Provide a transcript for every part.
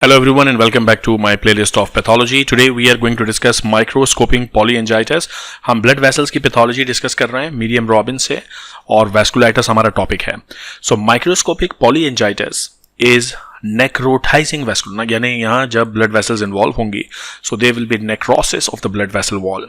Hello everyone and welcome back to my playlist of pathology. Today we are going to discuss microscoping polyangiitis. हम blood vessels की pathology discuss कर रहे हैं medium robin से और vasculitis हमारा topic है. So microscopic polyangiitis is necrotizing vascular यानी यहाँ जब blood vessels involve होंगी so there will be necrosis of the blood vessel wall.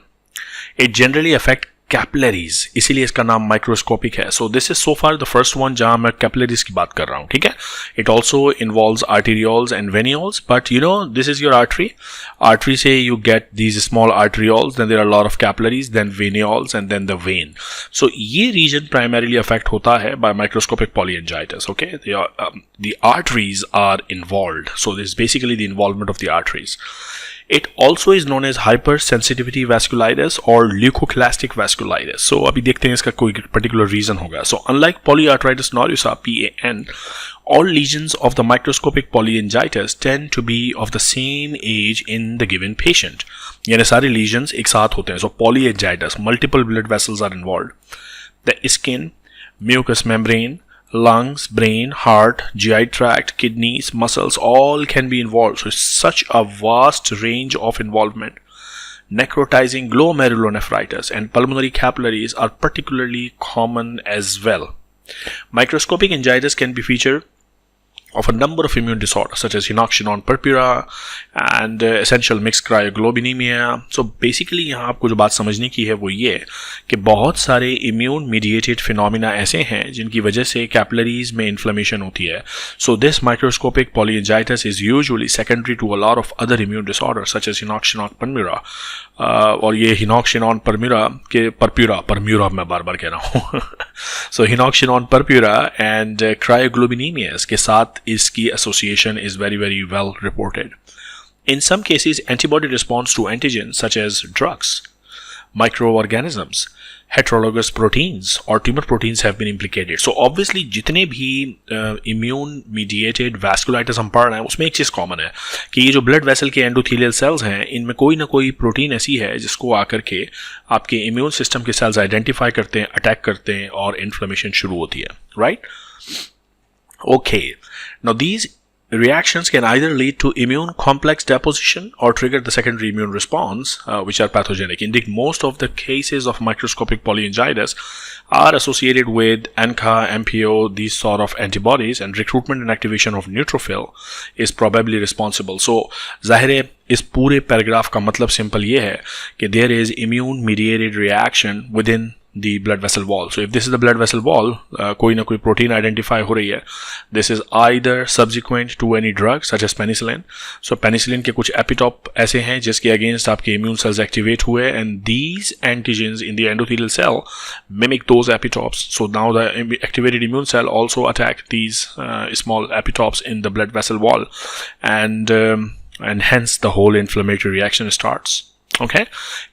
It generally affect capillaries, इसीलिए इसका नाम माइक्रोस्कोपिक है. So this is so far the first one जहां मैं कैपिलरीज की बात कर रहा हूं. ठीक है, it also involves arterioles and venules, but you know this is your artery से you get these small arterioles, then there are lot of capillaries, then venules and then the vein. So ये region primarily affect होता है by microscopic polyangiitis. Okay, the arteries are involved, so this is basically the involvement of the arteries. It also is known as hypersensitivity vasculitis or leucoclastic vasculitis. So अभी देखते हैं इसका कोई particular reason होगा. So unlike polyarteritis nodosa (PAN), all lesions of the microscopic polyangiitis tend to be of the same age in the given patient. यानी सारे lesions एक साथ होते हैं. So polyangiitis, multiple blood vessels are involved. The skin, mucous membrane, lungs, brain, heart, GI tract, kidneys, muscles, all can be involved. So it's such a vast range of involvement. Necrotizing glomerulonephritis and pulmonary capillaries are particularly common as well. Microscopic angiitis can be featured of a number of immune disorders such as henoch-Chinon purpura and essential mixed cryoglobulinemia. So basically यहाँ आपको जो बात समझने की है वो ये कि बहुत सारे immune mediated phenomena ऐसे हैं जिनकी वजह से capillaries में inflammation होती है. So this microscopic polyangiitis is usually secondary to a lot of other immune disorders such as henoch-Chinon purpura. और ये henoch-Chinon purpura मैं बार बार कह रहा हूँ. So henoch-Chinon purpura and cryoglobulinemias के साथ इसकी association is very well reported. In some cases, antibody response to antigens such as drugs, microorganisms, heterologous proteins or tumor proteins have been implicated. So obviously जितने भी immune mediated vasculitis हम पढ़ रहे हैं उसमें एक चीज़ कॉमन है कि ये जो ब्लड वेसल के एंडोथेलियल सेल्स हैं इनमें कोई ना कोई प्रोटीन ऐसी है जिसको आकर के आपके इम्यून सिस्टम के सेल्स आइडेंटिफाई करते हैं, अटैक करते हैं और इन्फ्लेमेशन शुरू होती है. Right? Okay, now these reactions can either lead to immune complex deposition or trigger the secondary immune response, which are pathogenic. Indeed, most of the cases of microscopic polyangiitis are associated with ANCA, MPO, these sort of antibodies, and recruitment and activation of neutrophil is probably responsible. So, ज़ाहिर है इस पूरे paragraph का मतलब simple ये है कि there is immune mediated reaction within the blood vessel wall. So if this is the blood vessel wall, कोई ना कोई protein identify हो रही है. This is either subsequent to any drug such as penicillin. So penicillin के कुछ epitope ऐसे हैं जिसके against आपके immune cells activate हुए and these antigens in the endothelial cell mimic those epitopes. So now the activated immune cell also attack these small epitopes in the blood vessel wall and hence the whole inflammatory reaction starts. Okay?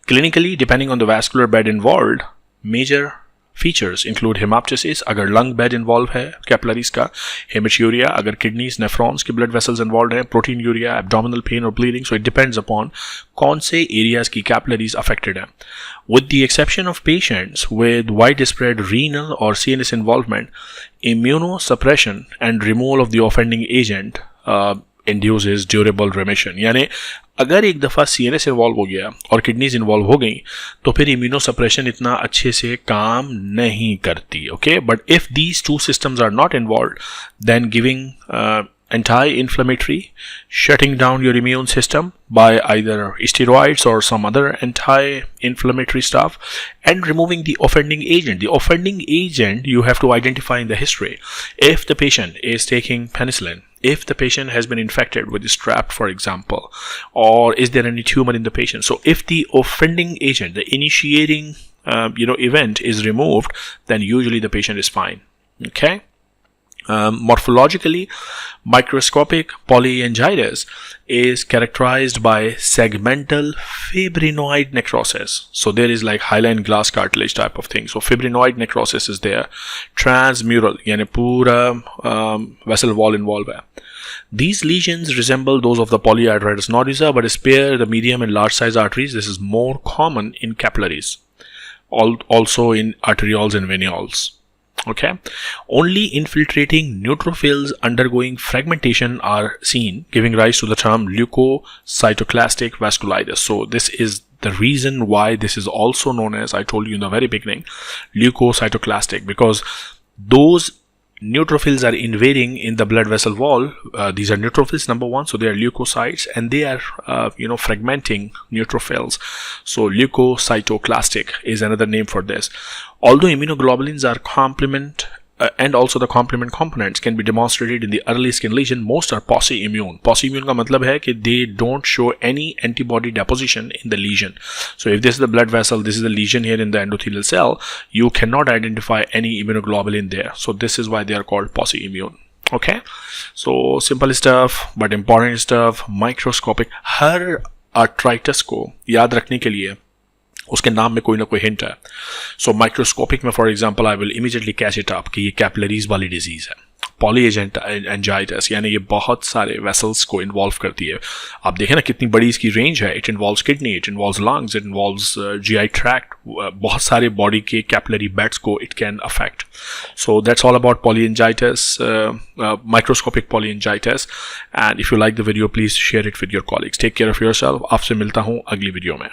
Clinically, depending on the vascular bed involved, major features include hemoptysis अगर lung bed involved है capillaries का, hematuria अगर kidneys, nephrons के blood vessels involved हैं, proteinuria, abdominal pain or bleeding. So it depends upon कौन से areas की capillaries affected हैं. With the exception of patients with widespread renal or CNS involvement, immunosuppression and removal of the offending agent induces durable remission. यानी अगर एक दफ़ा CNS involve हो गया और किडनीज इन्वॉल्व हो गई तो फिर इम्यूनोसप्रेशन इतना अच्छे से काम नहीं करती. Okay, but if these two systems are not involved then giving anti-inflammatory, shutting down your immune system by either steroids or some other anti-inflammatory stuff and removing the offending agent. The offending agent you have to identify in the history. If the patient is taking penicillin, if the patient has been infected with strep, for example, or is there any tumor in the patient. So if the offending agent, the initiating event is removed, then usually the patient is fine. Okay? Morphologically, microscopic polyangiitis is characterized by segmental fibrinoid necrosis. So there is like hyaline glass cartilage type of thing. So fibrinoid necrosis is there. Transmural, यानी पूरा vessel wall involved है. These lesions resemble those of the polyarteritis nodosa but spare the medium and large size arteries. This is more common in capillaries, also in arterioles and venules. Okay, only infiltrating neutrophils undergoing fragmentation are seen, giving rise to the term leukocytoclastic vasculitis. So this is the reason why this is also known as, I told you in the very beginning, leukocytoclastic, because those neutrophils are invading in the blood vessel wall. These are neutrophils, number one, so they are leukocytes, and they are fragmenting neutrophils. So leukocytoclastic is another name for this. Although immunoglobulins are complement and also the complement components can be demonstrated in the early skin lesion, most are pauci-immune. Pauci-immune का मतलब है कि they don't show any antibody deposition in the lesion. So if this is the blood vessel, this is the lesion here in the endothelial cell, you cannot identify any immunoglobulin there. So this is why they are called pauci-immune. Okay, so simple stuff but important stuff. Microscopic, her arthritis को याद रखने के लिए उसके नाम में कोई ना कोई हिंट है. सो माइक्रोस्कोपिक में for example I will immediately catch it up कि ये कैपिलरीज वाली डिजीज है. पॉलीएंजाइटिस यानी ये बहुत सारे वेसल्स को इन्वॉल्व करती है. आप देखें ना कितनी बड़ी इसकी रेंज है. It involves kidney, it involves lungs, it involves GI tract, बहुत सारे बॉडी के कैपिलरी बेड्स को it can affect. So that's all about polyangiitis, microscopic polyangiitis. And if you like the video please share it with your colleagues. Take care of yourself. आपसे मिलता हूँ अगली video में.